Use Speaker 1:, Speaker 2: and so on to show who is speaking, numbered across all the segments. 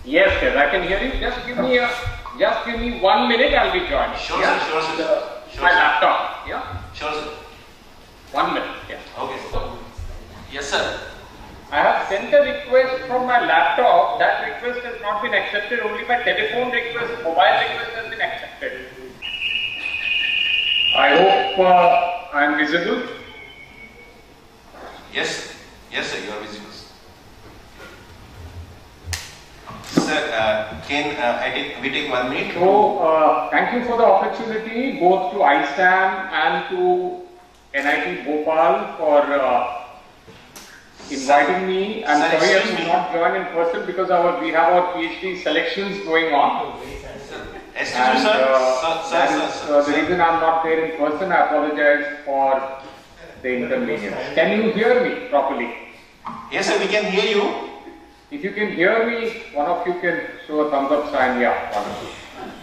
Speaker 1: Yes, sir, I can hear you. Just give me 1 minute. I'll be joining.
Speaker 2: Sure,
Speaker 1: yeah?
Speaker 2: sir. Sure, sir.
Speaker 1: My laptop. Yeah.
Speaker 2: Sure, sir.
Speaker 1: 1 minute. Yeah.
Speaker 2: Okay. Yes, sir.
Speaker 1: I have sent a request from my laptop. That request has not been accepted. Only my telephone request, mobile request has been accepted. I hope I am visible.
Speaker 2: Yes. Yes, sir. You are visible. Sir, we take 1 minute?
Speaker 1: So, thank you for the opportunity, both to ISAM and to NIT Bhopal for inviting me. I'm sorry I could not join in person because we have our PhD selections going on.
Speaker 2: Excuse me, sir.
Speaker 1: The reason I'm not there in person. I apologize for the inconvenience. Can you hear me properly?
Speaker 2: Yes, sir, we can hear you.
Speaker 1: If you can hear me, one of you can show a thumbs up sign. Yeah, one of you.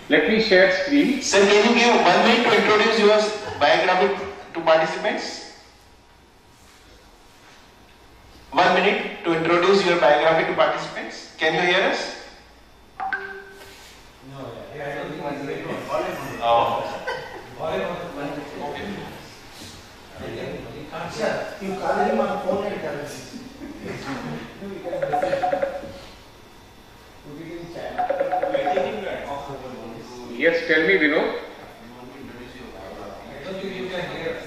Speaker 1: Let me share screen.
Speaker 2: Sir, can you give 1 minute to introduce your biography to participants? 1 minute to introduce your biography to participants. Can you hear us?
Speaker 3: No, I don't think I'm ready.
Speaker 2: Oh.
Speaker 3: Sir, you call him on phone and tell us.
Speaker 1: Yes, tell me, Vinod.
Speaker 3: I don't think you can hear us.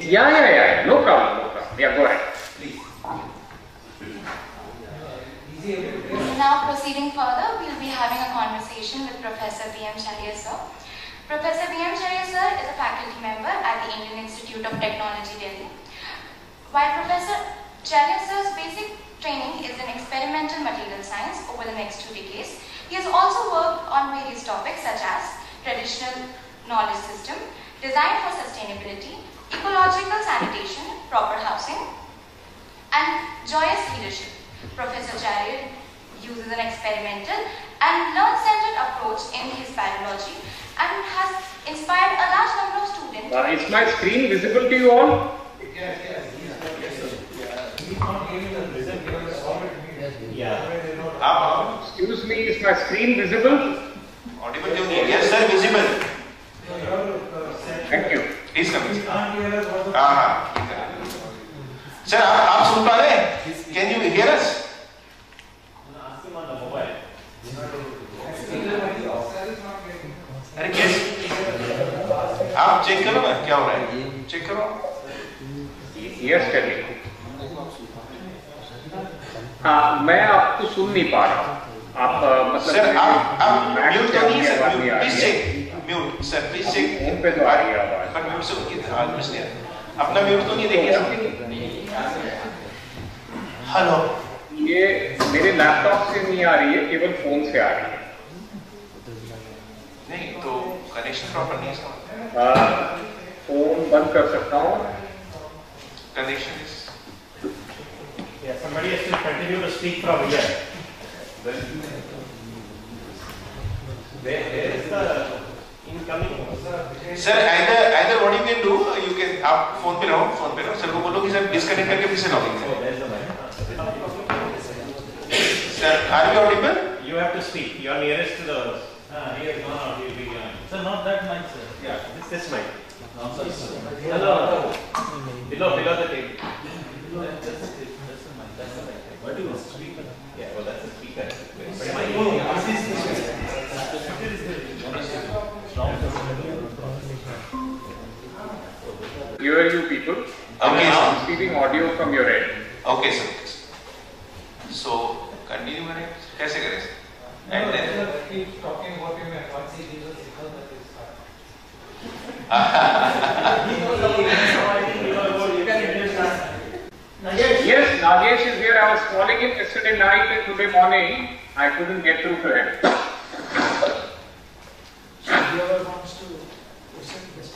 Speaker 1: Yeah. No problem. Yeah, go ahead. Please.
Speaker 4: Now proceeding further, we'll be having a conversation with Professor Chariar sir. Professor Chariar sir is a faculty member at the Indian Institute of Technology, Delhi. While Professor Chariar sir's basic training is in experimental material science over the next 2 decades, he has also worked on various topics such as traditional knowledge system, design for sustainability, ecological sanitation, proper housing, and joyous leadership. Professor Chariar uses an experimental and learn-centered approach in his biology and has inspired a large number of students.
Speaker 1: Is my screen visible to you all?
Speaker 3: Yes. He's not giving the result. Yeah.
Speaker 1: Excuse me, is my screen visible?
Speaker 2: Audible? Yes, sir, visible.
Speaker 1: Thank you.
Speaker 2: Please come.
Speaker 3: Can't hear us.
Speaker 2: Sir, आप सुन पा रहे हैं? Can you hear us? अरे कैसे? आप check करो ना क्या हो रहा है? चेक करो.
Speaker 1: Yes, tell me. हाँ, मैं आपको सुन नहीं पा रहा हूँ. आप मतलब
Speaker 2: सर आप म्यूट तो नहीं सर, प्लीज
Speaker 1: है.
Speaker 2: Check mute sir, please check.
Speaker 1: Phone पे तो आ रही है आवाज.
Speaker 2: पर म्यूट से उनकी आवाज नहीं आ रही. अपना म्यूट तो नहीं देखिए. हेलो.
Speaker 1: ये मेरे लैपटॉप से नहीं आ रही है, केवल फोन से आ रही है.
Speaker 2: नहीं तो कनेक्शन प्रॉपर नहीं है.
Speaker 1: फोन बंद कर सकता हूँ.
Speaker 2: Connection is.
Speaker 5: Yeah, somebody has to continue to speak from here. Where is the incoming?
Speaker 2: Sir, either what you can do, you can आप फोन पे रहो, सर को बोलो कि सर डिस्कनेक्ट करके फिर से लॉगिन करें. Sir, are you audible?
Speaker 5: You have to speak. You are nearest to the. He has gone out. He will be gone. Sir, not that mic, sir. Yeah, this mic. Hello. Below the table. That's the mic. What do you want? Speaker. Yeah, well, that's the speaker.
Speaker 1: Here are you people.
Speaker 2: Okay,
Speaker 1: I'm receiving audio from your end.
Speaker 2: Okay, sir. So continue करें. कैसे करें? And then.
Speaker 3: Keep talking about him and once he gives us signal that is fine.
Speaker 1: Yes, Nagesh is here. I was calling him yesterday night and today morning. I couldn't get through to him.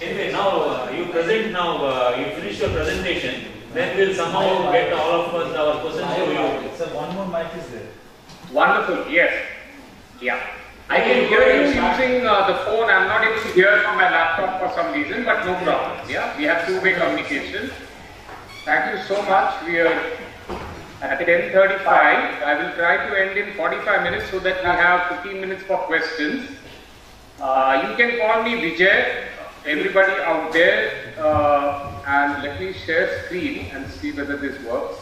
Speaker 5: Anyway, now you present. Now you finish your presentation. Then we'll somehow get all of us our questions to you.
Speaker 3: Sir, one more mic is there.
Speaker 1: Wonderful. Yes. Yeah. I can hear you using the phone. I'm not able to hear from my laptop for some reason, but no problem. Yeah. We have two-way communication. Thank you so much. We are at 10:35. I will try to end in 45 minutes so that we have 15 minutes for questions. You can call me Vijay, everybody out there, and let me share screen and see whether this works.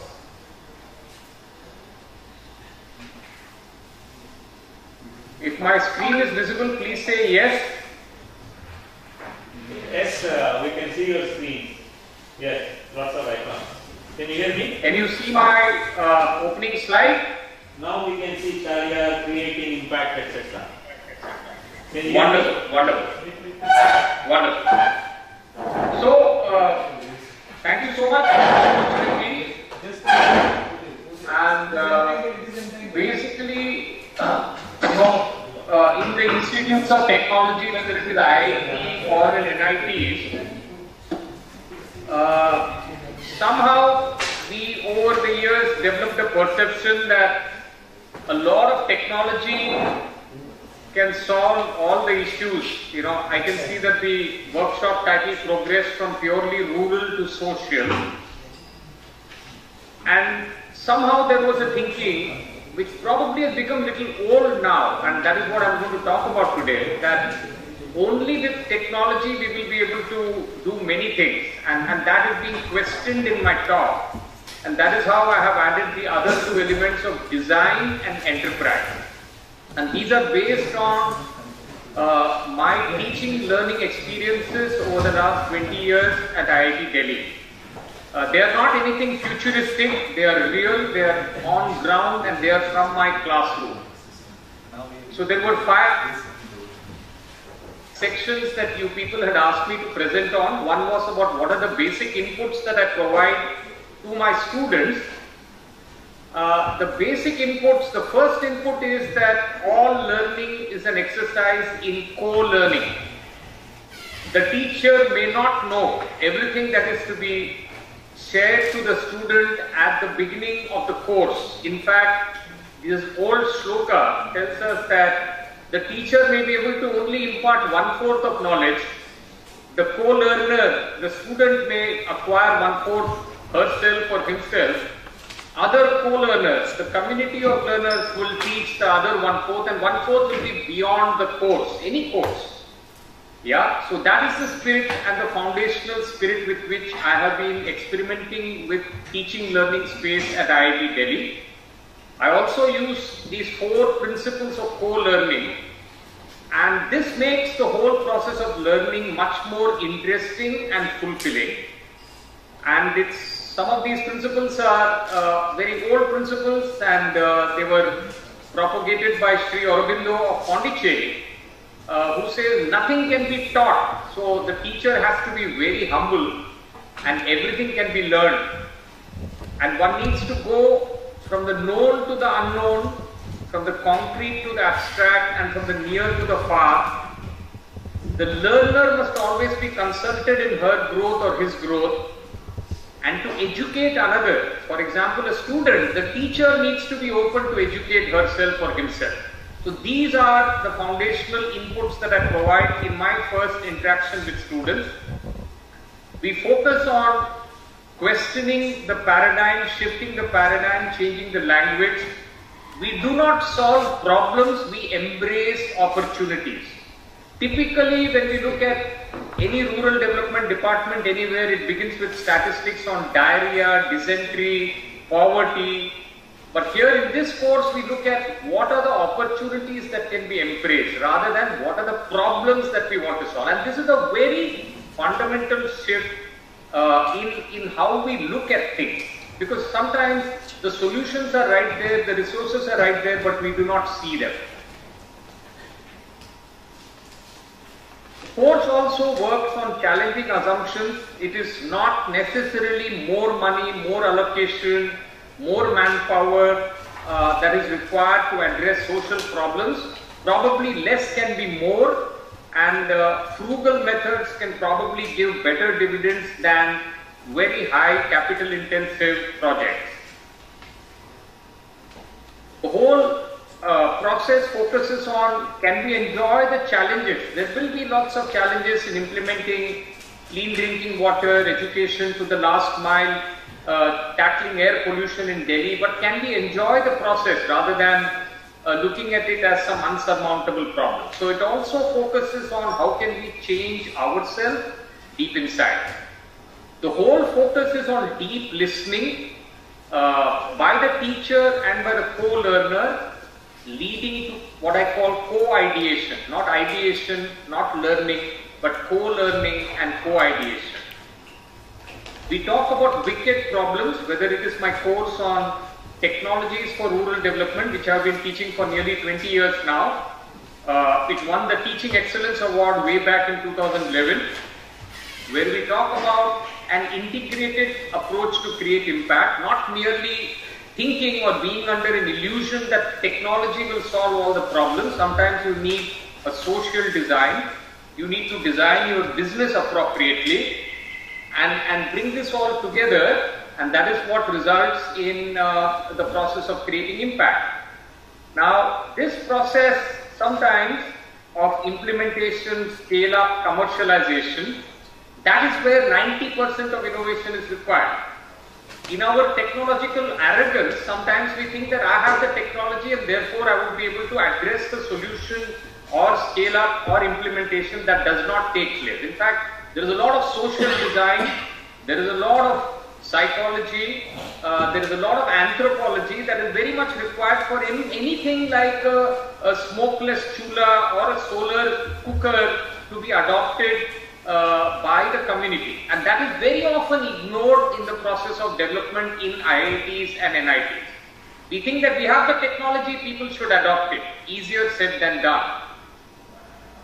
Speaker 1: If my screen is visible, please say yes.
Speaker 5: Yes, we can see your screen. Yes, lots of icons. Can you hear me?
Speaker 1: Can you see my opening slide?
Speaker 5: Now we can see Chariar creating impact, etc. Can you
Speaker 1: Wonderful,
Speaker 5: hear me?
Speaker 1: wonderful, wonderful. So, thank you so much for the opportunity. And basically, in the institutes of technology, whether it is IIT or in NITs, somehow we over the years developed a perception that a lot of technology can solve all the issues. You know, I can see that the workshop title progressed from purely rural to social. And somehow there was a thinking which probably has become a little old now, and that is what I'm going to talk about today, that only with technology we will be able to do many things, and that is being questioned in my talk, and that is how I have added the other two elements of design and enterprise. And these are based on my teaching learning experiences over the last 20 years at IIT Delhi. They are not anything futuristic, they are real, they are on ground, and they are from my classroom. So there were 5 sections that you people had asked me to present on. One was about what are the basic inputs that I provide to my students. The basic inputs, the first input is that all learning is an exercise in co-learning. The teacher may not know everything that is to be shared to the student at the beginning of the course. In fact, this old shloka tells us that the teacher may be able to only impart 1/4 of knowledge. The co-learner, the student may acquire 1/4 herself or himself. Other co-learners, the community of learners will teach the other 1/4, and 1/4 will be beyond the course, any course. Yeah, so that is the spirit and the foundational spirit with which I have been experimenting with teaching learning space at IIT Delhi. I also use these 4 principles of co-learning, and this makes the whole process of learning much more interesting and fulfilling. And some of these principles are very old principles, and they were propagated by Sri Aurobindo of Pondicherry, who says nothing can be taught, so the teacher has to be very humble and everything can be learned. And one needs to go from the known to the unknown, from the concrete to the abstract, and from the near to the far. The learner must always be consulted in her growth or his growth, and to educate another. For example, a student, the teacher needs to be open to educate herself or himself. So these are the foundational inputs that I provide in my first interaction with students. We focus on questioning the paradigm, shifting the paradigm, changing the language. We do not solve problems, we embrace opportunities. Typically, when we look at any rural development department anywhere, it begins with statistics on diarrhea, dysentery, poverty. But here in this course, we look at what are the opportunities that can be embraced rather than what are the problems that we want to solve. And this is a very fundamental shift in how we look at things. Because sometimes the solutions are right there, the resources are right there, but we do not see them. The course also works on challenging assumptions. It is not necessarily more money, more allocation, more manpower that is required to address social problems. Probably less can be more, and frugal methods can probably give better dividends than very high capital intensive projects. The whole process focuses on, can we enjoy the challenges? There will be lots of challenges in implementing clean drinking water, education to the last mile, tackling air pollution in Delhi, but can we enjoy the process rather than looking at it as some unsurmountable problem? So it also focuses on how can we change ourselves deep inside. The whole focus is on deep listening by the teacher and by the co-learner, leading to what I call co-ideation, not ideation, not learning, but co-learning and co-ideation. We talk about wicked problems, whether it is my course on technologies for rural development, which I've been teaching for nearly 20 years now. It won the Teaching Excellence Award way back in 2011, where we talk about an integrated approach to create impact, not merely thinking or being under an illusion that technology will solve all the problems. Sometimes you need a social design. You need to design your business appropriately and bring this all together, and that is what results in the process of creating impact. Now, this process sometimes of implementation, scale up, commercialization, that is where 90% of innovation is required. In our technological arrogance, sometimes we think that I have the technology and therefore I would be able to address the solution or scale up or implementation. That does not take place. In fact, there is a lot of social design, there is a lot of psychology, there is a lot of anthropology that is very much required for anything like a smokeless chula or a solar cooker to be adopted by the community, and that is very often ignored in the process of development in IITs and NITs. We think that we have the technology, people should adopt it. Easier said than done.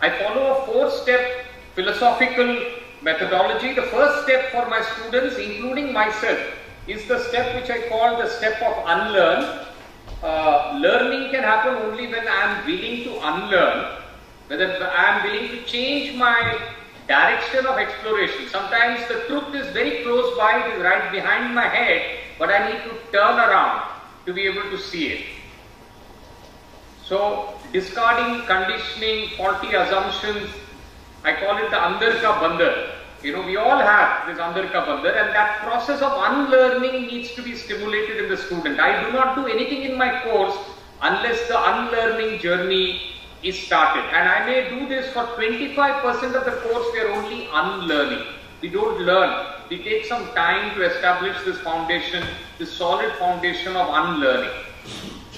Speaker 1: I follow a 4-step philosophical methodology. The first step for my students, including myself, is the step which I call the step of unlearn. Learning can happen only when I am willing to unlearn, whether I am willing to change my direction of exploration. Sometimes the truth is very close by, it is right behind my head, but I need to turn around to be able to see it. So, discarding, conditioning, faulty assumptions, I call it the andar ka bandar. You know, we all have this andar ka bandar, and that process of unlearning needs to be stimulated in the student. I do not do anything in my course unless the unlearning journey is started, and I may do this for 25% of the course. We are only unlearning. We don't learn. We take some time to establish this foundation, this solid foundation of unlearning,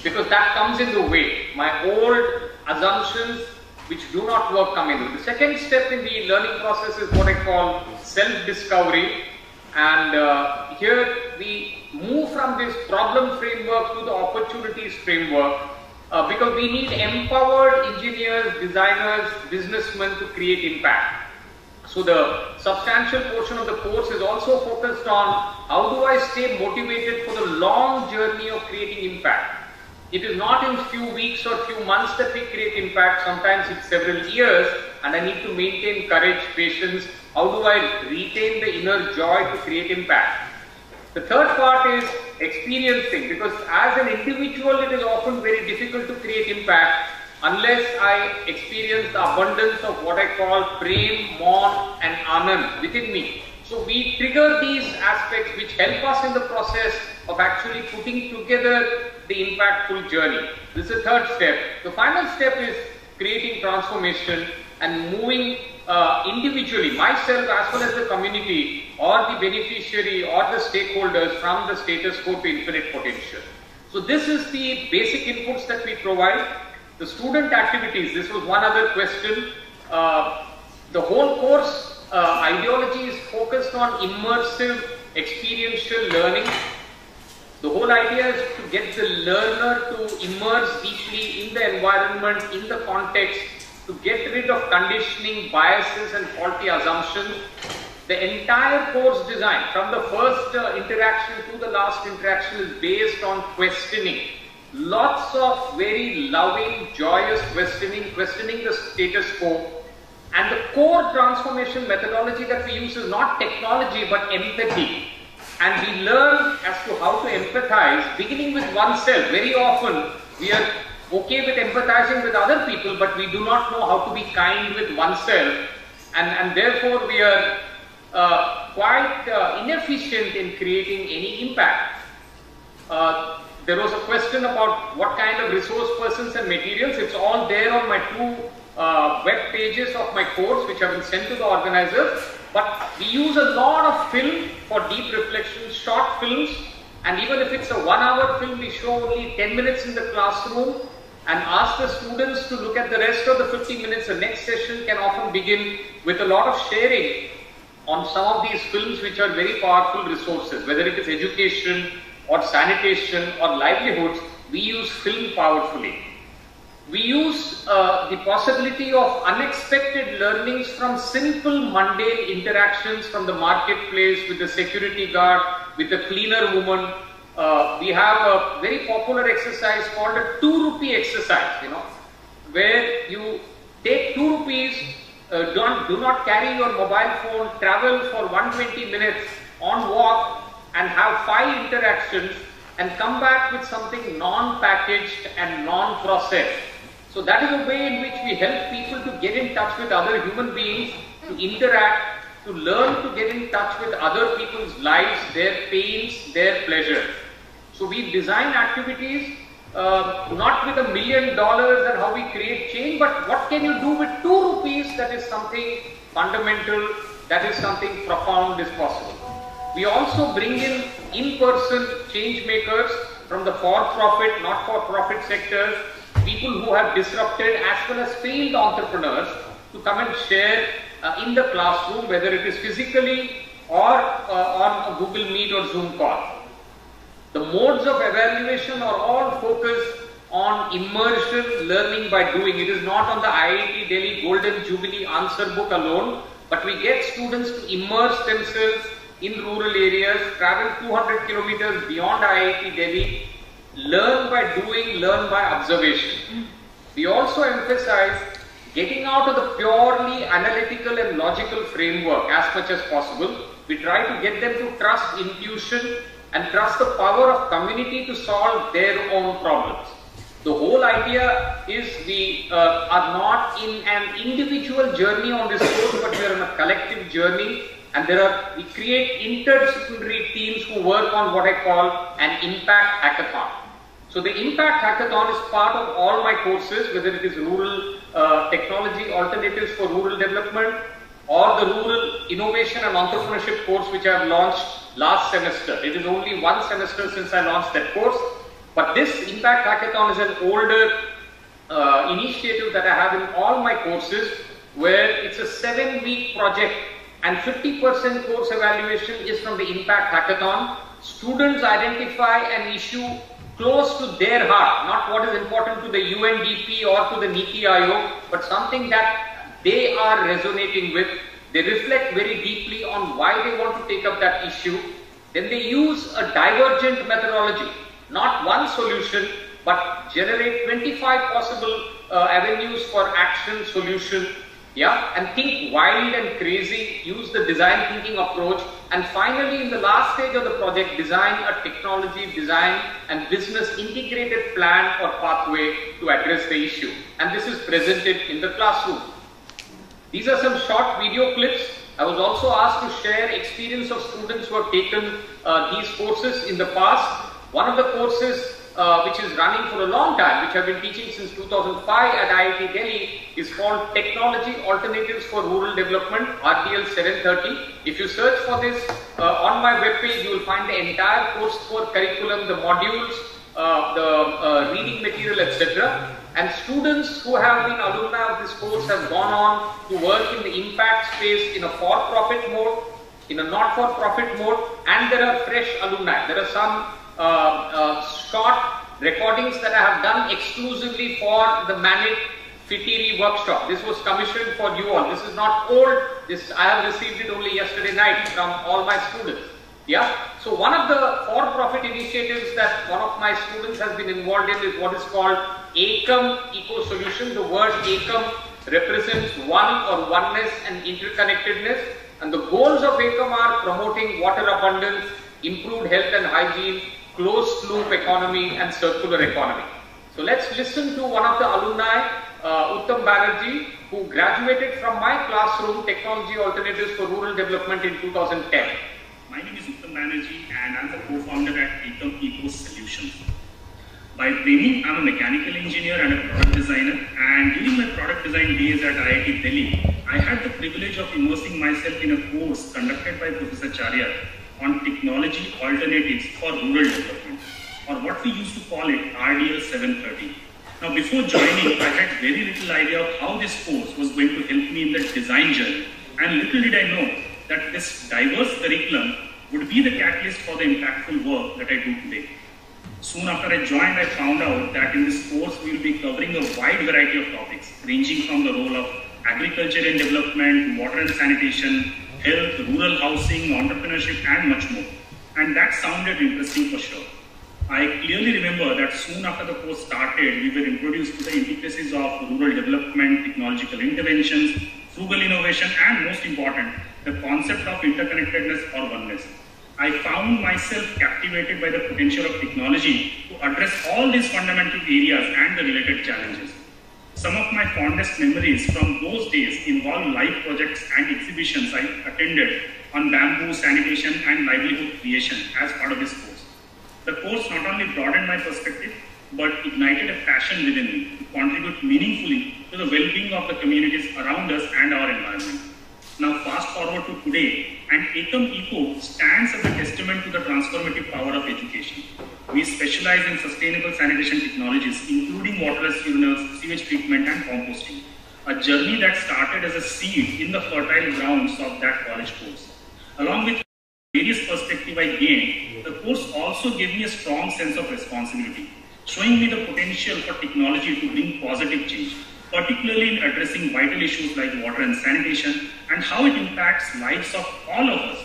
Speaker 1: because that comes in the way. My old assumptions which do not work come in. The second step in the learning process is what I call self-discovery, and here we move from this problem framework to the opportunities framework. Because we need empowered engineers, designers, businessmen to create impact. So the substantial portion of the course is also focused on how do I stay motivated for the long journey of creating impact. It is not in few weeks or few months that we create impact. Sometimes it's several years, and I need to maintain courage, patience. How do I retain the inner joy to create impact? The third part is experiencing, because as an individual it is often very difficult to create impact unless I experience the abundance of what I call prem, mon and anand within me. So we trigger these aspects which help us in the process of actually putting together the impactful journey. This is the third step. The final step is creating transformation and moving individually, myself as well as the community or the beneficiary or the stakeholders from the status quo to infinite potential. So this is the basic inputs that we provide. The student activities, this was one other question. The whole course ideology is focused on immersive experiential learning. The whole idea is to get the learner to immerse deeply in the environment, in the context, to get rid of conditioning, biases and faulty assumptions. The entire course design, from the first interaction to the last interaction, is based on questioning. Lots of very loving, joyous questioning, questioning the status quo. And the core transformation methodology that we use is not technology but empathy. And we learn as to how to empathize, beginning with oneself. Very often we are okay with empathizing with other people, but we do not know how to be kind with oneself, and therefore we are quite inefficient in creating any impact. There was a question about what kind of resource persons and materials. It's all there on my two web pages of my course, which have been sent to the organizers. But we use a lot of film for deep reflection, short films, and even if it's a 1 hour film, we show only 10 minutes in the classroom and ask the students to look at the rest of the 50 minutes. The next session can often begin with a lot of sharing on some of these films, which are very powerful resources, whether it is education or sanitation or livelihoods. We use film powerfully. We use the possibility of unexpected learnings from simple mundane interactions from the marketplace, with the security guard, with the cleaner woman. We have a very popular exercise called a 2 rupee exercise, where you take 2 rupees, do not carry your mobile phone, travel for 120 minutes on walk and have 5 interactions and come back with something non-packaged and non-processed. So that is a way in which we help people to get in touch with other human beings, to interact, to learn to get in touch with other people's lives, their pains, their pleasures. So we design activities not with $1 million and how we create change, but what can you do with 2 rupees that is something fundamental, that is something profound is possible. We also bring in-person change makers from the for-profit, not-for-profit sectors, people who have disrupted as well as failed entrepreneurs to come and share in the classroom, whether it is physically or on a Google Meet or Zoom call. The modes of evaluation are all focused on immersion, learning by doing. It is not on the IIT Delhi Golden Jubilee answer book alone, but we get students to immerse themselves in rural areas, travel 200 kilometers beyond IIT Delhi, learn by doing, learn by observation. We also emphasize getting out of the purely analytical and logical framework as much as possible. We try to get them to trust intuition and trust the power of community to solve their own problems. The whole idea is we are not in an individual journey on this course, but we are on a collective journey, and we create interdisciplinary teams who work on what I call an impact hackathon. So the impact hackathon is part of all my courses, whether it is rural technology alternatives for rural development or the rural innovation and entrepreneurship course, which I have launched last semester. It is only 1 semester since I launched that course, but this impact hackathon is an older initiative that I have in all my courses, where it's a 7-week project and 50% course evaluation is from the impact hackathon. Students identify an issue close to their heart, not what is important to the UNDP or to the Niti Aayog, but something that they are resonating with. They reflect very deeply on why they want to take up that issue. Then they use a divergent methodology, not one solution, but generate 25 possible avenues for action, solution, and think wild and crazy, use the design thinking approach, and finally in the last stage of the project, design a technology, design and business integrated plan or pathway to address the issue. And this is presented in the classroom. These are some short video clips. I was also asked to share experience of students who have taken these courses in the past. One of the courses which is running for a long time, which I've been teaching since 2005 at IIT Delhi, is called Technology Alternatives for Rural Development, RDL 730. If you search for this on my webpage, you will find the entire course curriculum, the modules, the reading material, etc. And students who have been alumni of this course have gone on to work in the impact space in a for-profit mode, in a not-for-profit mode, and there are fresh alumni. There are some short recordings that I have done exclusively for the Manit Fitiri workshop. This was commissioned for you all. This is not old. This I have received it only yesterday night from all my students. So one of the for-profit initiatives that one of my students has been involved in is what is called Ekam Eco Solution. The word Ekam represents one or oneness and interconnectedness, and the goals of Ekam are promoting water abundance, improved health and hygiene, closed loop economy and circular economy. So let's listen to one of the alumni Uttam Banerjee, who graduated from my classroom, Technology Alternatives for Rural Development in 2010.
Speaker 6: My name is Uttam Banerjee and I'm the co-founder at Ekam Eco Solutions. By training, I'm a mechanical engineer and a product designer, and during my product design days at IIT Delhi, I had the privilege of immersing myself in a course conducted by Professor Chariar on technology alternatives for rural development, or what we used to call it RDL 730. Now, before joining, I had very little idea of how this course was going to help me in the design journey, and little did I know that this diverse curriculum would be the catalyst for the impactful work that I do today. Soon after I joined, I found out that in this course we will be covering a wide variety of topics, ranging from the role of agriculture and development, water and sanitation, health, rural housing, entrepreneurship, and much more. And that sounded interesting for sure. I clearly remember that soon after the course started, we were introduced to the intricacies of rural development, technological interventions, frugal innovation, and most important, the concept of interconnectedness or oneness. I found myself captivated by the potential of technology to address all these fundamental areas and the related challenges. Some of my fondest memories from those days involve live projects and exhibitions I attended on bamboo, sanitation, and livelihood creation as part of this course. The course not only broadened my perspective, but ignited a passion within me to contribute meaningfully to the well-being of the communities around us and our environment. Now fast forward to today, and Ekam Eco stands as a testament to the transformative power of education. We specialize in sustainable sanitation technologies, including waterless urinals, sewage treatment, and composting. A journey that started as a seed in the fertile grounds of that college course. Along with various perspectives I gained, the course also gave me a strong sense of responsibility, showing me the potential for technology to bring positive change, particularly in addressing vital issues like water and sanitation and how it impacts lives of all of us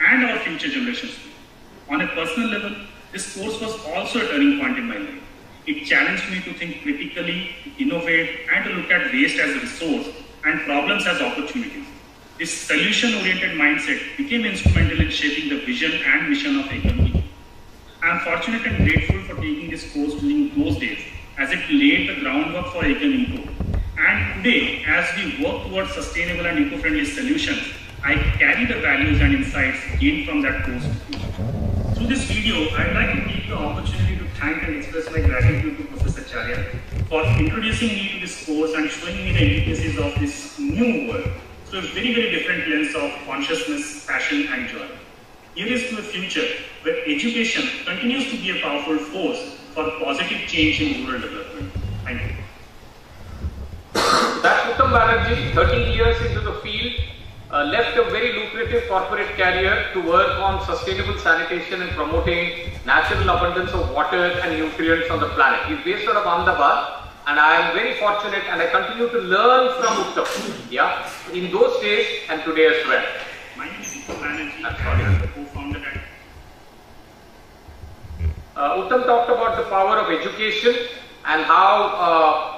Speaker 6: and our future generations too. On a personal level, this course was also a turning point in my life. It challenged me to think critically, to innovate, and to look at waste as a resource and problems as opportunities. This solution-oriented mindset became instrumental in shaping the vision and mission of Ekam Eco. I am fortunate and grateful for taking this course during those days, as it laid the groundwork for Ekam Eco. And today, as we work towards sustainable and eco-friendly solutions, I carry the values and insights gained from that course. Through this video, I'd like to take the opportunity to thank and express my gratitude to Professor Chariar for introducing me to this course and showing me the intricacies of this new world through a very, very different lens of consciousness, passion, and joy. Here is to a future where education continues to be a powerful force for positive change in rural development. Thank you.
Speaker 1: That's Uttam Banerjee, 13 years into the field, left a very lucrative corporate career to work on sustainable sanitation and promoting natural abundance of water and nutrients on the planet. He's based out of Ahmedabad, and I am very fortunate and I continue to learn from Uttam, yeah, in those days and today as well.
Speaker 6: My name is Uttam Banerjee, and I'm the co-founder at
Speaker 1: Uttam talked about the power of education and how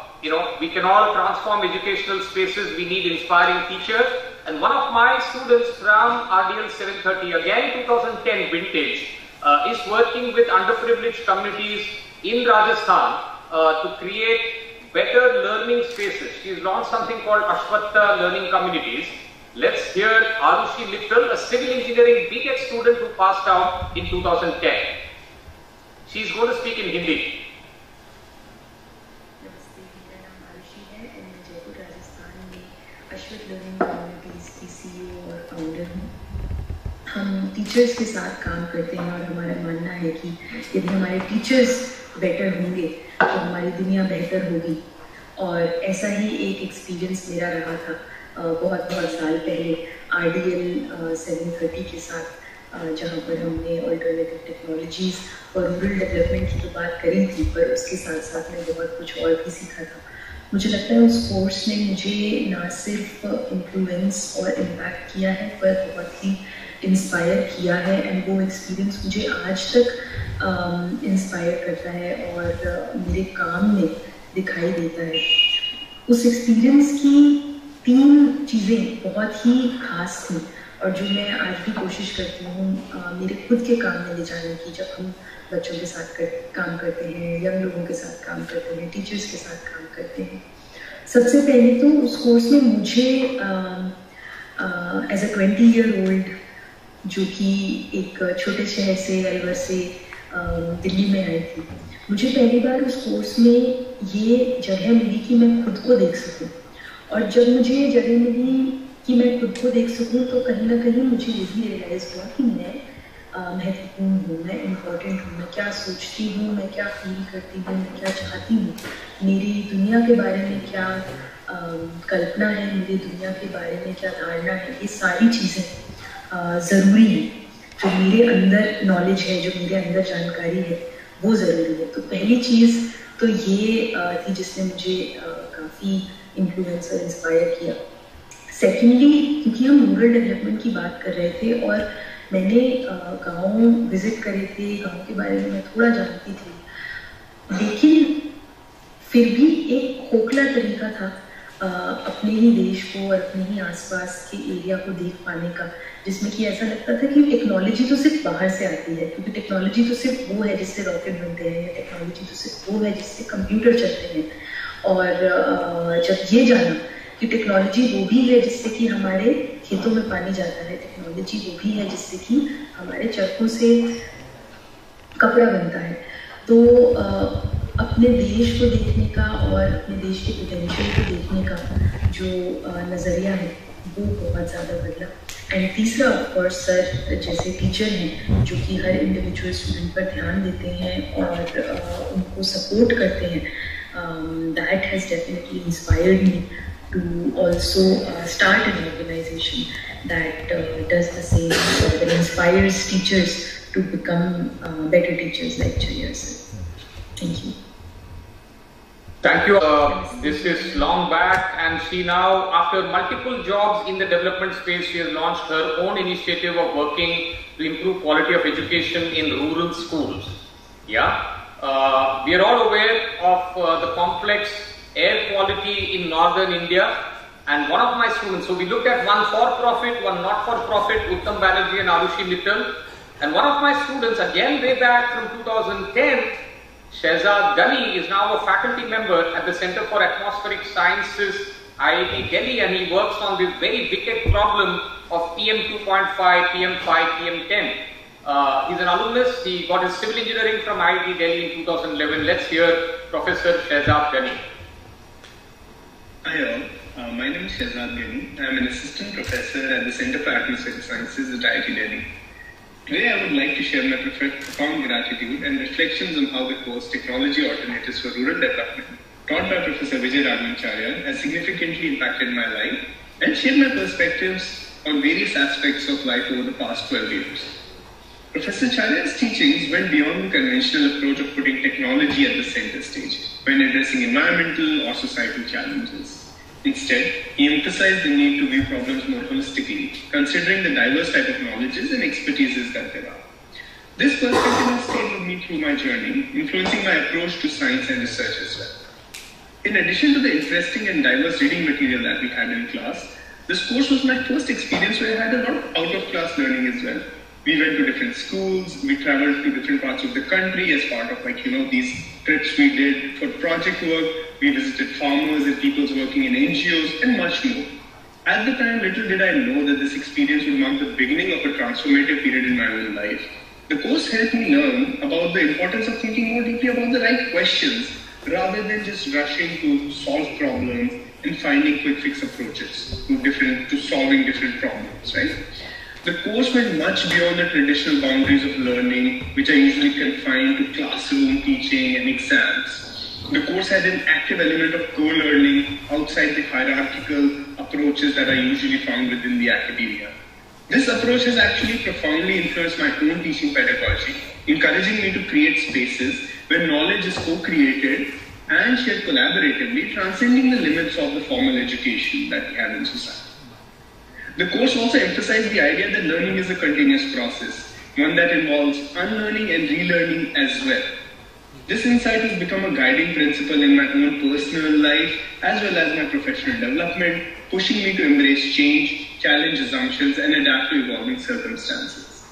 Speaker 1: we can all transform educational spaces. We need inspiring teachers. And one of my students from RDL 730, again 2010 vintage, is working with underprivileged communities in Rajasthan to create better learning spaces. She's launched something called Ashwatta Learning Communities. Let's hear Arushi Little, a civil engineering BTech student who passed out in 2010. She's going to speak in Hindi.
Speaker 7: अश्वत learning communities की CEO और founder हूँ। हम teachers के साथ काम करते हैं और हमारा मानना है कि यदि हमारे टीचर्स बेटर होंगे तो हमारी दुनिया बेहतर होगी। और ऐसा ही एक एक्सपीरियंस मेरा रहा था बहुत साल पहले RDL 730 के साथ, जहाँ पर हमने अल्टरनेटिव टेक्नोलॉजीज़ और रूरल डेवलपमेंट की तो बात करी थी, पर उसके साथ साथ में बहुत कुछ और भी सीखा था। मुझे लगता है उस कोर्स ने मुझे ना सिर्फ इन्फ्लुएंस और इम्पैक्ट किया है, पर बहुत ही इंस्पायर किया है। एंड वो एक्सपीरियंस मुझे आज तक इंस्पायर करता है और मेरे काम में दिखाई देता है। उस एक्सपीरियंस की 3 चीज़ें बहुत ही खास थी और जो मैं आज भी कोशिश करती हूँ मेरे खुद के काम में ले जाने की। जब हम बच्चों के साथ काम करते हैं, यंग लोगों के साथ काम करते हैं, टीचर्स के साथ काम करते हैं, सबसे पहले तो उस कोर्स में मुझे एज अ 20-year-old जो कि एक छोटे शहर से अलवर से दिल्ली में आई थी, मुझे पहली बार उस कोर्स में ये जगह मिली कि मैं खुद को देख सकूं। और जब मुझे ये जगह मिली कि मैं खुद को देख सकूं तो कहीं ना कहीं मुझे ये भी रियलाइज़ हुआ कि मैं महत्वपूर्ण हूँ, मैं इम्पोर्टेंट हूँ, मैं क्या सोचती हूँ, मैं क्या फील करती हूँ, मैं क्या चाहती हूँ, मेरी दुनिया के बारे में क्या कल्पना है, मेरी दुनिया के बारे में क्या धारणा है, ये सारी चीज़ें ज़रूरी है। जो मेरे अंदर नॉलेज है, जो मेरे अंदर जानकारी है, वो ज़रूरी है। तो पहली चीज़ तो ये थी जिसने मुझे काफ़ी इन्फ्लुएंस और इंस्पायर किया। सेकेंडली, क्योंकि हम रूरल डेवलपमेंट की बात कर रहे थे और मैंने गांव विजिट करे थे, गांव के बारे में मैं थोड़ा जानती थी, लेकिन फिर भी एक खोखला तरीका था अपने ही देश को और अपने ही आसपास के एरिया को देख पाने का, जिसमें कि ऐसा लगता था कि टेक्नोलॉजी तो सिर्फ बाहर से आती है, क्योंकि टेक्नोलॉजी तो सिर्फ वो है जिससे रॉकेट बनते हैं, या टेक्नोलॉजी तो सिर्फ वो है जिससे कंप्यूटर चलते हैं। और जब ये जाना कि टेक्नोलॉजी वो भी है जिससे कि हमारे खेतों में पानी जाता है, टेक्नोलॉजी वो भी है जिससे कि हमारे चरखों से कपड़ा बनता है, तो अपने देश को देखने का और अपने देश के पोटेंशियल को देखने का जो नज़रिया है वो बहुत ज़्यादा बदला। एंड तीसरा, ऑफकोर्स सर जैसे टीचर हैं जो कि हर इंडिविजुअल स्टूडेंट पर ध्यान देते हैं और उनको सपोर्ट करते हैं, that has definitely inspired me to also start an organization that does the same, that inspires teachers to become better teachers like Chariar sir. Thank you.
Speaker 1: Thank you. This is long back, and she now, after multiple jobs in the development space, she has launched her own initiative of working to improve quality of education in rural schools. Yeah, we are all aware of the complex air quality in northern India, and one of my students, so we looked at one for-profit, one not-for-profit, Uttam Banerjee and Arushi Mittal, and one of my students, again way back from 2010, Shehzad Ghani, is now a faculty member at the Center for Atmospheric Sciences, IIT Delhi, and he works on this very wicked problem of PM 2.5, PM5, PM10. He's an alumnus. He got his civil engineering from IIT Delhi in 2011. Let's hear Professor Shehzad Ghani.
Speaker 8: Hi all, my name is Shehzad Ghani. I am an assistant professor at the Center for Atmospheric Sciences at IIT Delhi. Today I would like to share my profound gratitude and reflections on how the course Technology Alternatives for Rural Development, taught by Professor Chariar, has significantly impacted my life and shaped my perspectives on various aspects of life over the past 12 years. Professor Chariar's teachings went beyond the conventional approach of putting technology at the center stage when addressing environmental or societal challenges. Instead, he emphasized the need to view problems more holistically, considering the diverse type of knowledges and expertises that there are. This perspective has stayed with me through my journey, influencing my approach to science and research as well. In addition to the interesting and diverse reading material that we had in class, this course was my first experience where I had a lot of out-of-class learning as well. We went to different schools, we traveled to different parts of the country as part of these trips we did for project work, we visited farmers and people working in NGOs and much more. At the time, little did I know that this experience would mark the beginning of a transformative period in my own life. The course helped me learn about the importance of thinking more deeply about the right questions rather than just rushing to solve problems and finding quick fix approaches to solving different problems, right? The course went much beyond the traditional boundaries of learning, which are usually confined to classroom teaching and exams. The course had an active element of co-learning outside the hierarchical approaches that are usually found within the academia. This approach has actually profoundly influenced my own teaching pedagogy, encouraging me to create spaces where knowledge is co-created and shared collaboratively, transcending the limits of the formal education that we have in society. The course also emphasized the idea that learning is a continuous process, one that involves unlearning and relearning as well. This insight has become a guiding principle in my own personal life as well as my professional development, pushing me to embrace change, challenge assumptions, and adapt to evolving circumstances.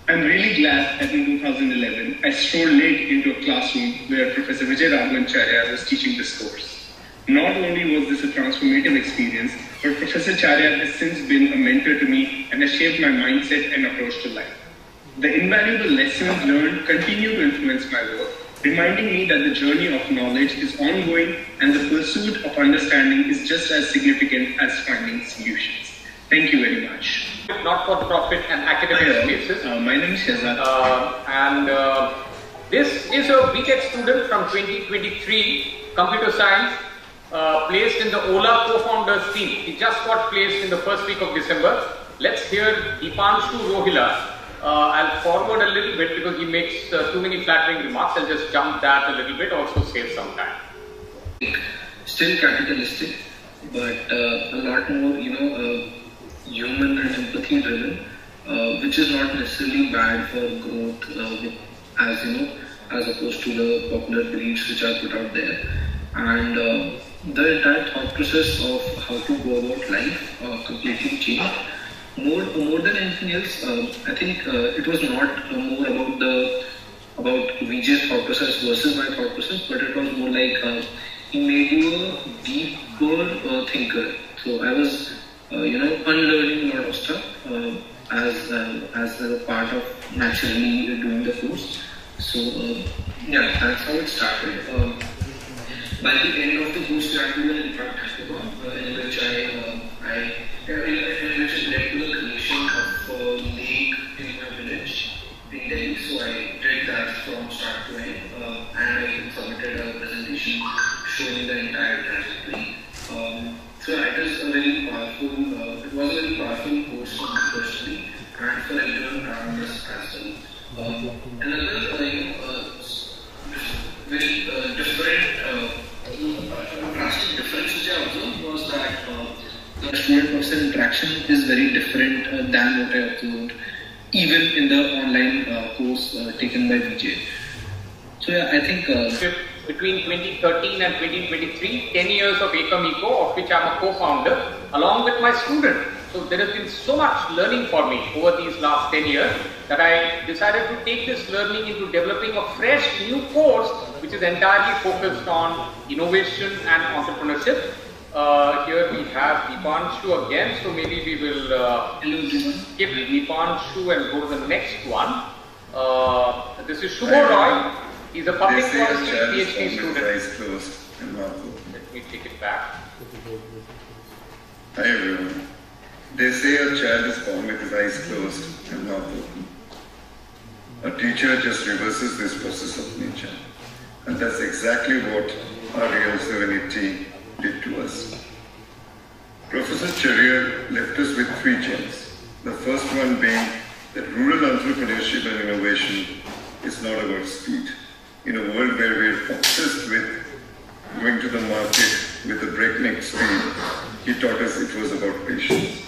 Speaker 8: I'm really glad that in 2011, I strolled late into a classroom where Professor Chariar was teaching this course. Not only was this a transformative experience, but Professor Chariar has since been a mentor to me and has shaped my mindset and approach to life. The invaluable lessons learned continue to influence my work, reminding me that the journey of knowledge is ongoing and the pursuit of understanding is just as significant as finding solutions. Thank you very much.
Speaker 1: Not-for-profit and academic spaces.
Speaker 8: My name is Shazad.
Speaker 1: This is a BTech student from 2023, computer science, placed in the Ola co-founders team. He just got placed in the first week of December. Let's hear Deepanshu Rohila. I'll forward a little bit because he makes too many flattering remarks. I'll just jump that a little bit, also save some time.
Speaker 9: Still capitalistic, but a lot more, human and empathy driven, which is not necessarily bad for growth, as opposed to the popular beliefs which are put out there. And the entire thought process of how to go about life completely changed. More than anything else, I think it was not more about Vijay's thought process versus my thought process, but it was more like he made you a deeper thinker. So I was, unlearning a lot of stuff as a part of naturally doing the course. So that's how it started. By the end of the course, we had to do an impact hackathon in which which led to the creation of a lake in my village in Delhi. So I did that from start to end, and I submitted a presentation showing the entire trajectory. So it was a very powerful course for me personally and for everyone around us as well. Another very different drastic difference which I observed was that the student-person interaction is very different than what I observed even in the online course taken by Vijay. So yeah, I think
Speaker 1: between 2013 and 2023, 10 years of Ekam Eco, of which I am a co-founder, along with my student. So there has been so much learning for me over these last 10 years that I decided to take this learning into developing a fresh new course which is entirely focused on innovation and entrepreneurship. Here we have Deepanshu again, so maybe we will skip Deepanshu and go to the next one. This is Shubho Roy. He's a public policy PhD student. Let me take it back.
Speaker 10: Hi everyone. They say a child is born with his eyes closed and mouth open. A teacher just reverses this process of nature. And that's exactly what our real 780 did to us. Professor Chariar left us with 3 gems. The first one being that rural entrepreneurship and innovation is not about speed. In a world where we are obsessed with going to the market with a breakneck speed, he taught us it was about patience.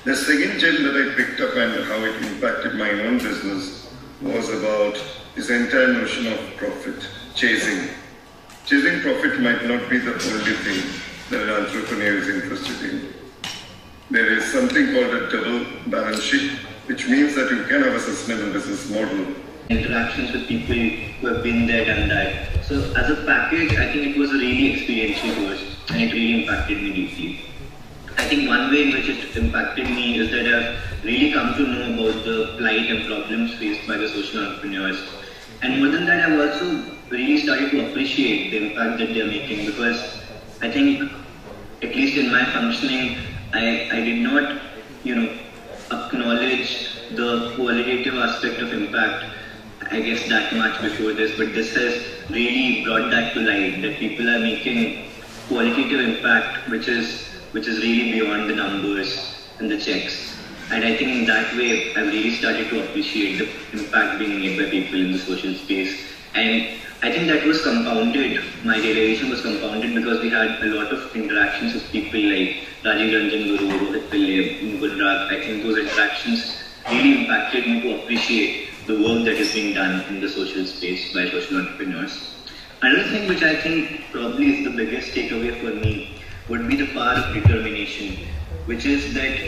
Speaker 10: The second gem that I picked up and how it impacted my own business was about this entire notion of profit, chasing. Chasing profit might not be the only thing that an entrepreneur is interested in. There is something called a double balance sheet, which means that you can have a sustainable business model.
Speaker 9: Interactions with people who have been there, done that. So as a package, I think it was a really experiential course and it really impacted me deeply. I think one way in which it impacted me is that I've really come to know about the plight and problems faced by the social entrepreneurs. And more than that, I've also really started to appreciate the impact that they're making, because I think, at least in my functioning, I did not, acknowledge the qualitative aspect of impact, I guess, that much before this, but this has really brought that to light, that people are making qualitative impact which is really beyond the numbers and the checks. And I think in that way, I've really started to appreciate the impact being made by people in the social space. And I think that was compounded, my realization was compounded because we had a lot of interactions with people like Rajiv Ranjan Guru, Rohit Pillai, Mugul. I think those interactions really impacted me to appreciate the work that is being done in the social space by social entrepreneurs. Another thing which I think probably is the biggest takeaway for me would be the power of determination, which is that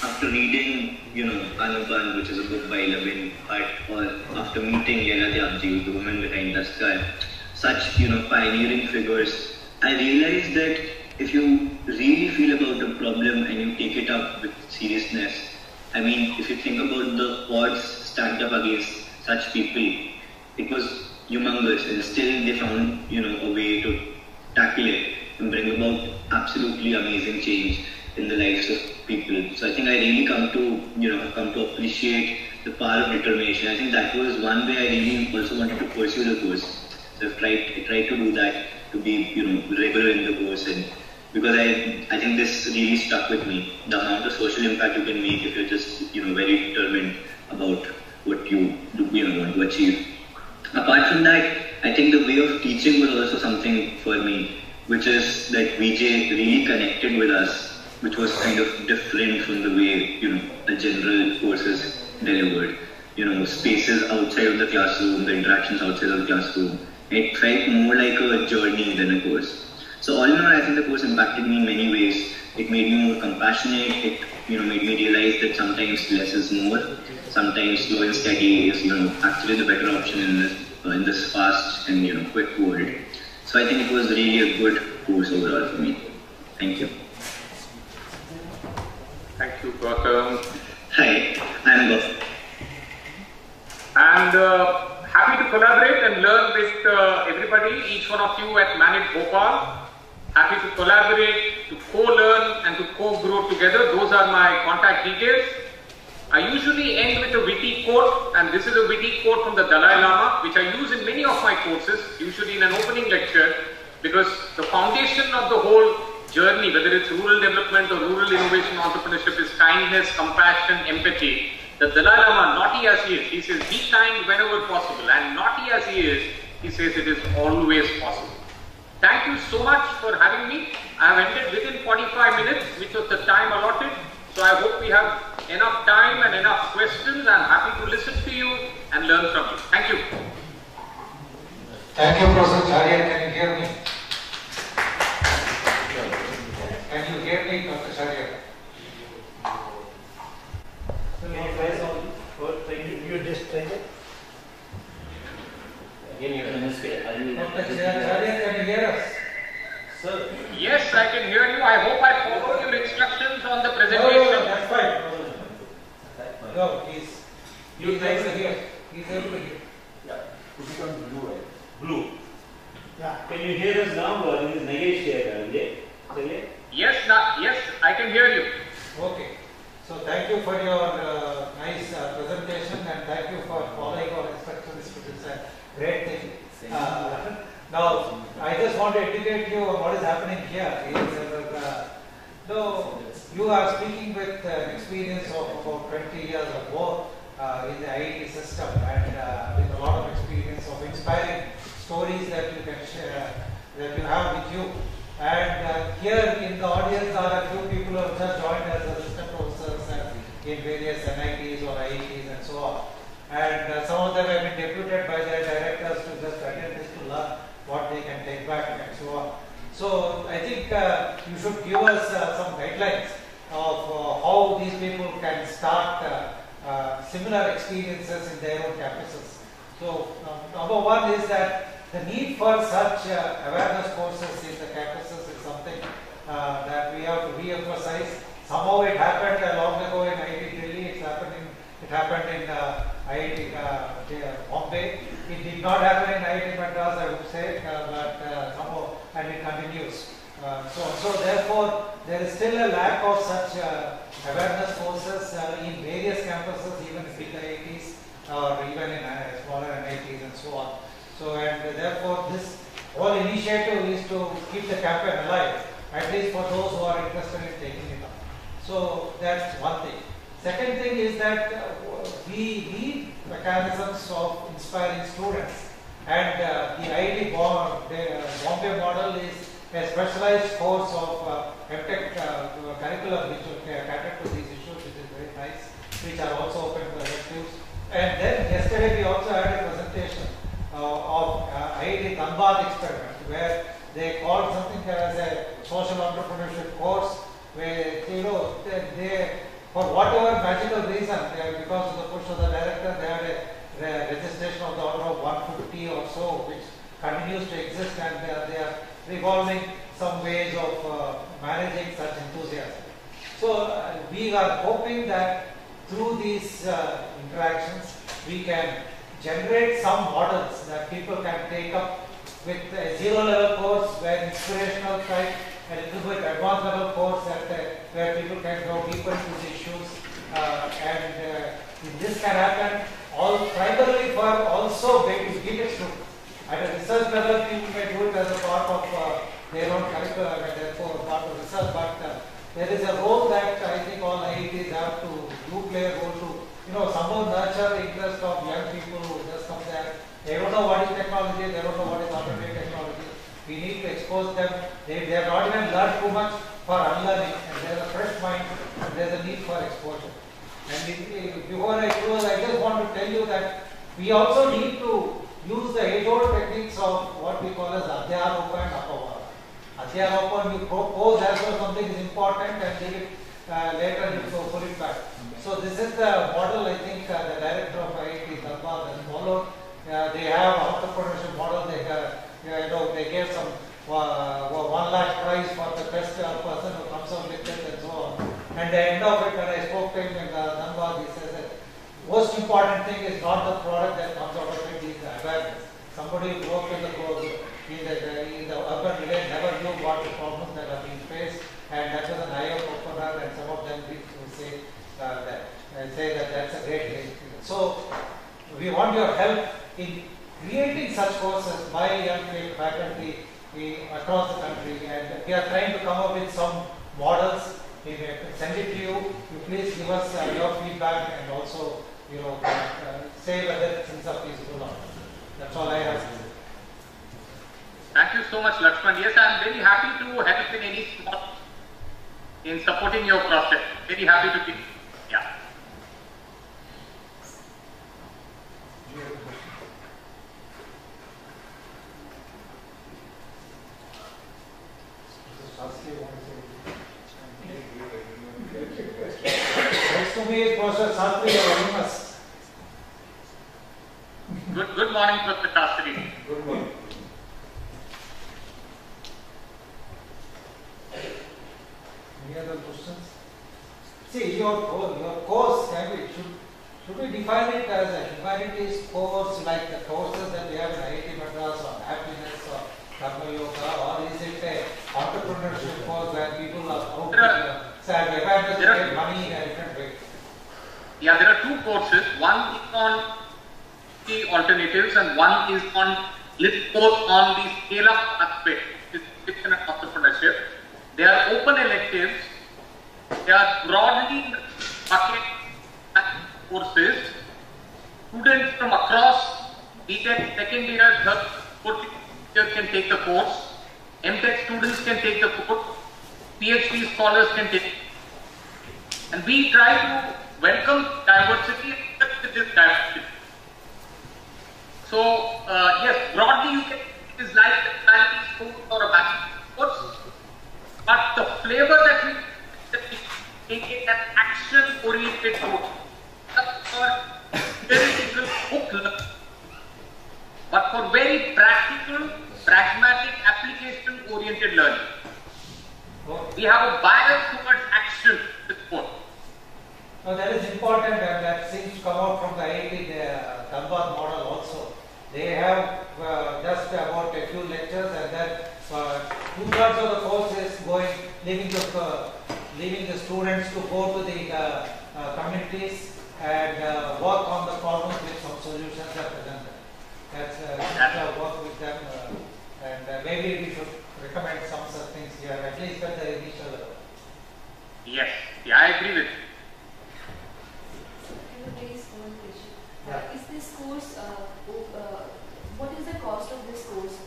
Speaker 9: after reading, Anuban, which is a book by Lavin Bhatt, or after meeting Yena Tyabji, the woman behind Daskar, such, pioneering figures
Speaker 11: I realized that if you really feel about a problem and you take it up with seriousness, I mean, if you think about the odds stacked up against such people, it was humongous, and still they found, a way to tackle it and bring about absolutely amazing change in the lives of people. So I think I really come to appreciate the power of determination. I think that was one way I really also wanted to pursue the course. So I tried to do that, to be regular in the course, and because I think this really stuck with me. The amount of social impact you can make if you're just very determined about what you want to achieve. Apart from that, I think the way of teaching was also something for me, which is that VJ really connected with us, which was kind of different from the way a general course is delivered. Spaces outside of the classroom, the interactions outside of the classroom. It felt more like a journey than a course. So all in all, I think the course impacted me in many ways. It made me more compassionate. It made me realize that sometimes less is more. Sometimes slow and steady is actually the better option in this fast and quick world. So I think it was really a good course overall for me. Thank you.
Speaker 1: Thank you, Gautam.
Speaker 11: Hi, I'm Gautam.
Speaker 1: And happy to collaborate and learn with everybody, each one of you at Manit Bhopal. Happy to collaborate, to co-learn and to co-grow together. Those are my contact details. I usually end with a witty quote, and this is a witty quote from the Dalai Lama, which I use in many of my courses, usually in an opening lecture, because the foundation of the whole journey, whether it's rural development or rural innovation entrepreneurship, is kindness, compassion, empathy. The Dalai Lama, naughty as he is, he says, be kind whenever possible, and naughty as he is, he says it is always possible. Thank you so much for having me. I have ended within 45 minutes, which was the time allotted. So I hope we have enough time and enough questions. I'm happy to listen to you and learn from you. Thank you.
Speaker 3: Thank you, Professor Chariar. Can you hear me? Can you hear me, Dr. Chariar?
Speaker 12: You just tried it? Again, you can speak.
Speaker 3: Dr. Chariar, can you hear us?
Speaker 12: Sir?
Speaker 1: Yes, I can hear you. I hope I followed your instructions on the presentation.
Speaker 3: No, that's fine. No, he's able to hear. He's able to hear.
Speaker 12: Yeah. Put it on blue, right? Blue. Yeah. Can you hear us now? This is Nagesh here.
Speaker 1: Yes, yes, I can hear you.
Speaker 3: Okay. So thank you for your nice presentation, and thank you for following our instructions. It's a great thing. Now, I just want to educate you on what is happening here. You are speaking with experience of about 20 years or more in the IIT system, and with a lot of experience of inspiring stories that you can share, that you have with you. And here in the audience are a few people who have just joined as assistant professors in various NITs or IITs and so on. And some of them have been deputed by their directors to just attend this to learn what they can take back and so on. So I think you should give us some guidelines of how these people can start similar experiences in their own campuses. So number one is that the need for such awareness courses in the campuses is something that we have to re-emphasize. Somehow it happened long ago in IIT Delhi, it happened in IIT Bombay. It did not happen in IIT Madras, I would say, but somehow, and it continues. So therefore, there is still a lack of such awareness courses in various campuses, even in big IITs or even in smaller NITs and so on. So, and therefore, this whole initiative is to keep the campaign alive, at least for those who are interested in taking it up. So that's one thing. Second thing is that we need mechanisms of inspiring students, and the IIT Bombay model is a specialized course of MTech curriculum which will cater to these issues, which is very nice, which are also open to electives. And then yesterday we also had a presentation of IIT Dhanbad experiment, where they called something as a social entrepreneurship course, where they for whatever magical reason, because of the push of the director, they had a registration of the order of 150 or so, which continues to exist, and they are revolving some ways of managing such enthusiasm. So we are hoping that through these interactions we can generate some models that people can take up with a zero-level course where inspirational type, a little bit advanced level course where people can go deeper into the issues, and this can happen all primarily for also BTech students. At a research level, people may do it as a part of their own curriculum and therefore part of research, but there is a role that I think all IITs have to play a role to, somehow nurture the interest of young people who just come there. They don't know what is technology, they don't know what is alternative technology. We need to expose them. They have not even learned too much for unlearning, and there is a fresh mind and there is a need for exposure. And before I close, I just want to tell you that we also need to use the age-old techniques of what we call as Adhyaropa and Apavara. Adhyaropa, you propose as though something is important and leave it later you pull it back. So this is the model I think the director of IIT Dhanbad has followed. They have entrepreneurship model. They gave some 1 lakh prize for the best person who comes up with it and so on. And the end of it, when I spoke to him in Dhanbad, he says that most important thing is not the product that comes out of it, is the awareness. Somebody who worked in the urban village never knew what the problems that are being faced, and that was an eye-opener, and some of them will say that that's a great thing. So we want your help in creating such courses by young faculty across the country, and we are trying to come up with some models. We may send it to you. You please give us your feedback and also say whether things are feasible or not. That's all I have to say.
Speaker 1: Thank you so much, Lakshman. Yes, I am very happy to help in any small in supporting your project. Very happy to be. Yeah.
Speaker 3: Next to me is Professor Sastri, your famous.
Speaker 1: Good morning, Professor Sastri.
Speaker 3: Good morning. Any other questions? See, your course should we define it as a humanities course like the courses that we have in IIT Madras on happiness or Karma Yoga, or is it a entrepreneurship course where people are out to get money in a different way?
Speaker 1: Yeah, there are two courses. One is on the alternatives and one is on course on the scale-up aspect, fiction and entrepreneurship. They are open electives. They are broadly bucket courses. Students from across BTech, second year, third, fourth year can take the course. MTech students can take the course. PhD scholars can take it. And we try to welcome diversity and accept this diversity. So, yes, broadly you can, it is like a humanities course or a bachelor's course. But the flavor that we take it as action-oriented course, not for theoretical book learning, but for very practical, pragmatic, application-oriented learning. We have a bias towards action in this course.
Speaker 3: Now that is important, and that seems to come out from the IIT Dhanbad model also. They have just about a few lectures, and then 2/3 of the course is leaving the students to go to the communities and work on the problems with some solutions are presented. That's work with them, and maybe we should recommend some such things here, at least at the initial level.
Speaker 1: Yes, yeah, I agree with you.
Speaker 13: I have a very small question. Is this course, what is the cost of this course?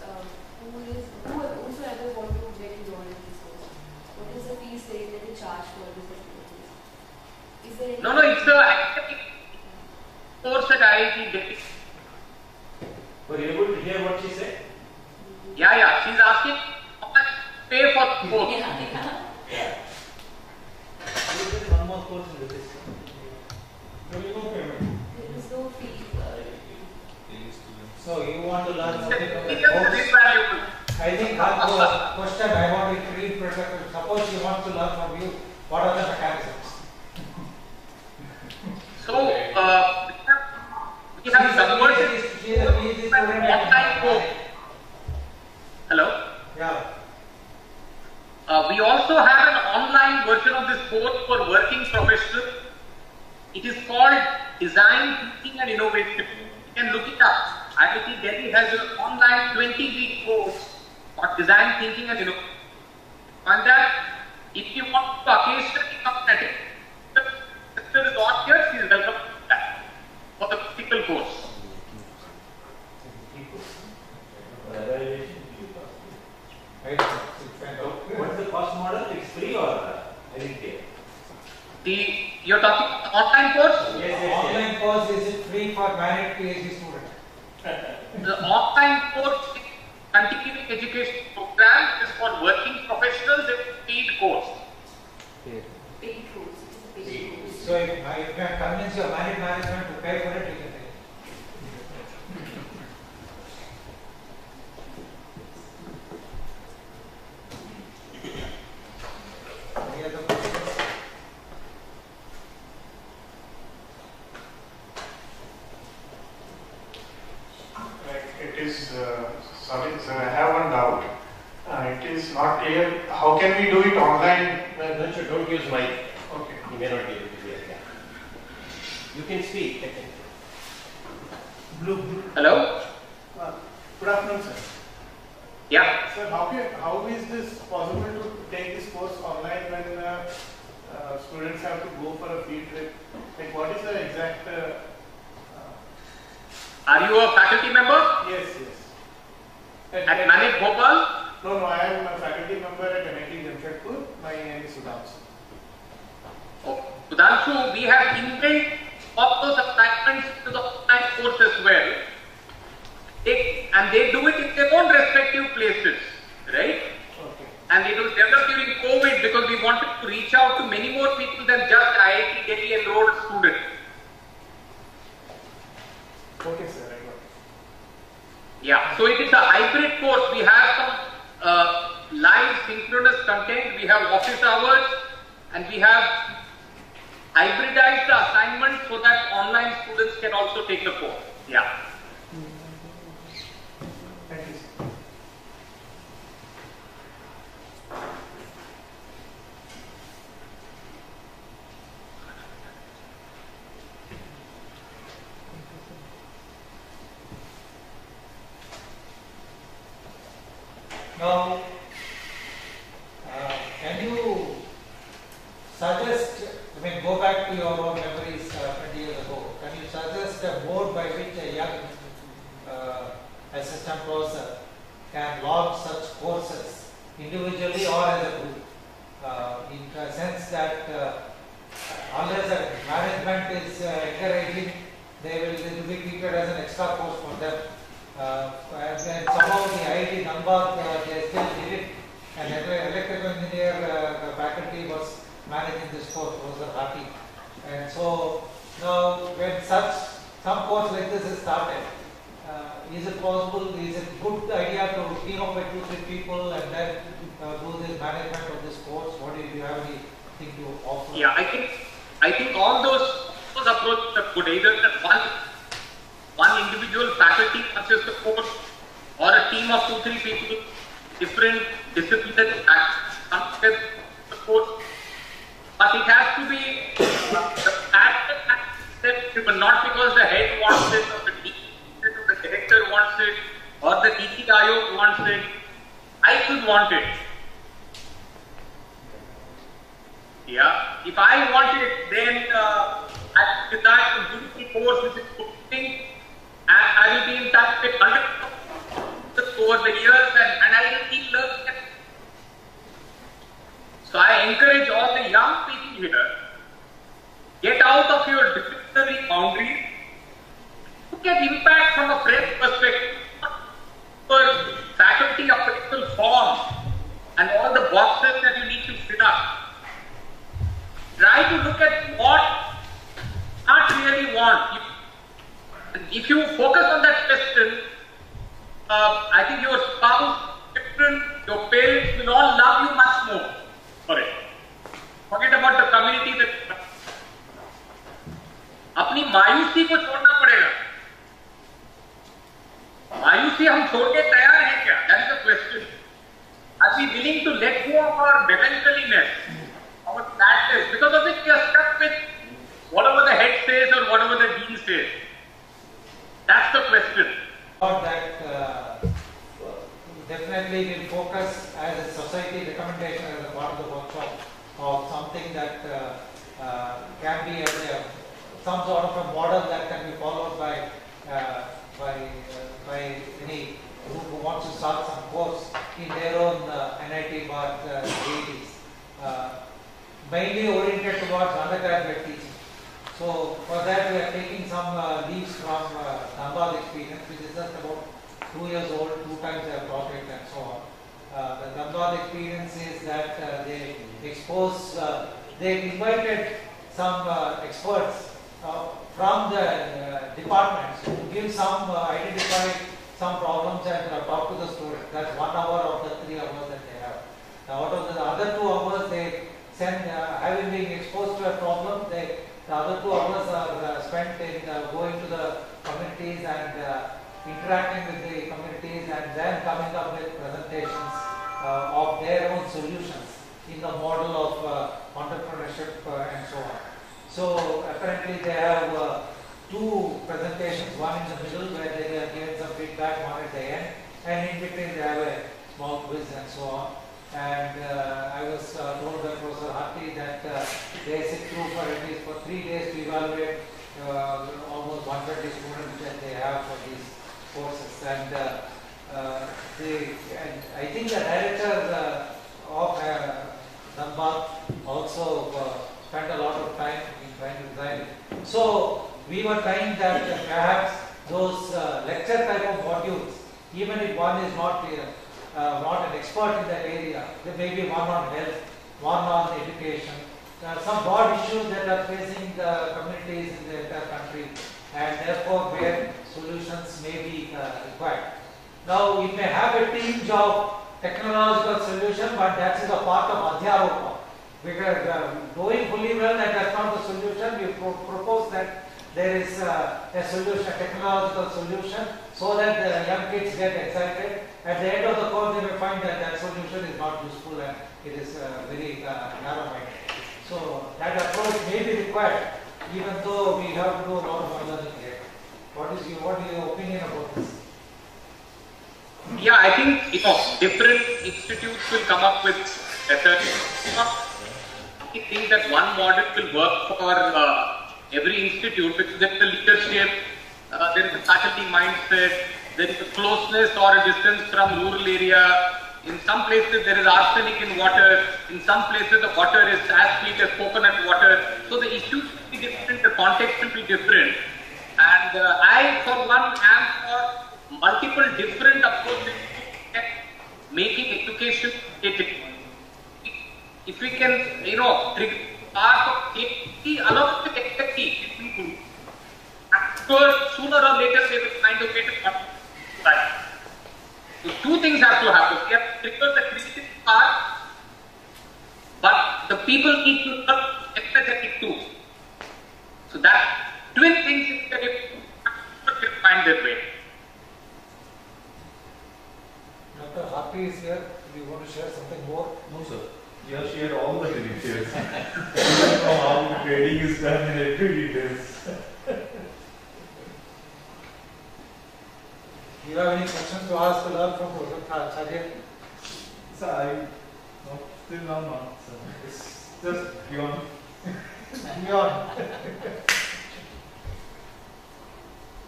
Speaker 13: Whosoever want to get enrolled in this course, what is the fees they charge for this course? Is there any?
Speaker 1: No, it's the academic course at IIT Delhi.
Speaker 12: Were you able to hear what she said?
Speaker 1: Yeah, she's asking how much pay for the course.
Speaker 12: Yeah. There is one more course in the system. There is no payment.
Speaker 13: There is no fee.
Speaker 3: So you want to learn something from the course? I think question I want to read. Suppose she wants to learn from you, what are the mechanisms?
Speaker 1: So, we have converted online course. Hello?
Speaker 3: Yeah.
Speaker 1: We also have an online version of this course for working professionals. It is called Design Thinking and Innovation. You can look it up. IIT Delhi has an online 20-week course on Design Thinking and Innovation. And that, if you want to occasionally come at it, the sister is not here, she is welcome to that for the physical course.
Speaker 12: What's the cost model? It's free or I didn't get?
Speaker 1: You're talking online course?
Speaker 12: Yes.
Speaker 3: Online course, is it free for married PhD student?
Speaker 1: The online course is continuing education program is for working professionals. It's a paid course.
Speaker 13: Paid course.
Speaker 3: So if you can convince your married management to pay for it, you can pay. Any other questions?
Speaker 14: It is, sorry sir, I have one doubt. It is not clear. How can we do it online?
Speaker 12: Don't use mic.
Speaker 14: Okay.
Speaker 12: You may not be able to hear. Yeah. You can speak.
Speaker 1: Hello?
Speaker 15: Good afternoon, sir.
Speaker 1: Yeah.
Speaker 15: Sir, how is this possible to take this course online when students have to go for a field trip? Like, what is the exact?
Speaker 1: Are you a faculty member?
Speaker 15: Yes.
Speaker 1: At Manik Bhopal?
Speaker 15: No, I am a faculty member at IIT Jamshedpur. My name is Sudhanshu.
Speaker 1: Oh, Sudhanshu, we have inbuilt all those assignments to the online course as well. And they do it in their own respective places, right?
Speaker 15: Okay.
Speaker 1: And it was developed during COVID because we wanted to reach out to many more people than just IIT Delhi enrolled students.
Speaker 15: Okay, sir. I got it.
Speaker 1: Yeah, so it is a hybrid course. We have some live synchronous content, we have office hours, and we have hybridized the assignments so that online students can also take the course. Yeah.
Speaker 15: Thank you, sir.
Speaker 3: Now, can you suggest, go back to your own memories 20 years ago, can you suggest a board by which a young assistant professor can launch such courses individually or as a group? In the sense that unless the management is encouraging, they will be treated as an extra course for them. And somehow the IIT Nambad, they still did it, and electrical engineer faculty was managing this course, was happy. And so now when some course like this is started, is it possible, is it good idea to team up with 2-3 people and then do this management of this course? What do you have anything to offer?
Speaker 1: Yeah, I think all those approaches are good. Either one individual faculty purchases the course, or a team of 2-3 people, different disciplines purchase the course. But it has to be not because the head wants it, or the director wants it, or the Niti Aayog wants it. I should want it. Yeah. If I want it, then I will decide to do the course which is cooking, and I will be in touch with hundreds of over the years, and I will keep learning. So I encourage all the young people here, get out of your disciplinary boundaries, look at impact from a fresh perspective, for faculty appraisal form and all the boxes that you need to fill up. Try to look at what not really want. If you focus on that question, I think your spouse, children, your parents
Speaker 3: definitely will focus as a society recommendation as a part of the workshop of something that can be some sort of a model that can be followed by any group who wants to start some course in their own NIT or IITs, mainly oriented towards undergraduate teaching. So for that we are taking some leaves from Dhanbad experience, which is just about 2 years old, 2 times I have taught it and so on. The Dhanbad experience is that they expose, they invited some experts from the departments to give some, identify some problems and talk to the students. That's 1 hour of the 3 hours that they have. Now, out of the other 2 hours, they send, having been exposed to a problem, the other 2 hours are spent in going to the communities and interacting with the communities and then coming up with presentations of their own solutions in the model of entrepreneurship and so on. So apparently they have 2 presentations, one in the middle where they are giving some feedback, one at the end, and in between they have a small quiz and so on. And I was told by Professor Harti that they sit through for at least for 3 days to evaluate almost 120 students that they have for these courses. And I think the director of Dhanbad also spent a lot of time in trying to design it. So we were trying that perhaps those lecture type of modules, even if one is not an expert in that area, there may be one on health, one on education, some broad issues that are facing the communities in the entire country, and therefore where solutions may be required. Now we may have a tinge of technological solution, but that is a part of Adhyaropa. Because knowing fully well that that's not the solution, we propose that there is a solution, a technological solution, so that the young kids get excited. At the end of the course, they may find that that solution is not useful and it is very narrow-minded. So that approach may be required, even though we have to do a lot of learning here. What is your opinion about this?
Speaker 1: Yeah, I think different institutes will come up with better. I think that one model will work for every institute because there is a leadership, there is a faculty mindset, there is a closeness or a distance from rural area. In some places there is arsenic in water, in some places the water is as sweet as coconut water. So the issues will be different, the context will be different. And I for one am for multiple different approaches to making education effective. If we can, trigger part of safety, along with expertise, people, sooner or later they will find a way to come back. So 2 things have to happen. We have to trigger the creative part, but the people need to learn empathetic too. So that twin things is that will find their way.
Speaker 3: Dr. Harti is here. Do you want to share something more?
Speaker 5: No, sir. You have shared all the details. How trading is done in every details.
Speaker 3: Do you have any questions to ask to learn from Professor Chariar?
Speaker 5: Sir, I still not, sir. It's just beyond.
Speaker 3: Beyond.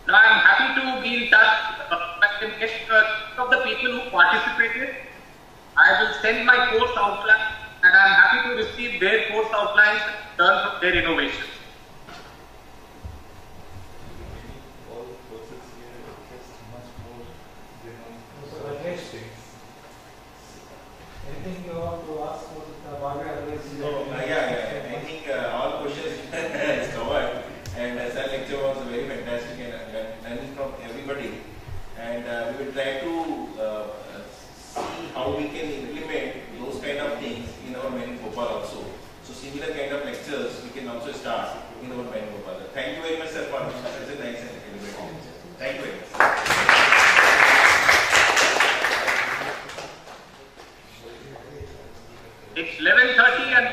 Speaker 1: Now I am happy to be in touch of the people who participated. I will send my course outline and I am happy to receive their course outlines and learn from their innovations.
Speaker 5: All courses here are just much more
Speaker 3: Anything you want to ask for the Bhavya?
Speaker 2: No, I think all questions is covered, and that lecture was very fantastic and learning from everybody. And we will try to see how we can implement those kind of things in our main Bhopal also. So similar kind of lectures we can also start in our main Bhopal. Thank you very much, sir, for such a nice and elaborate lecture. Thank you very much.
Speaker 1: It's 11:30 and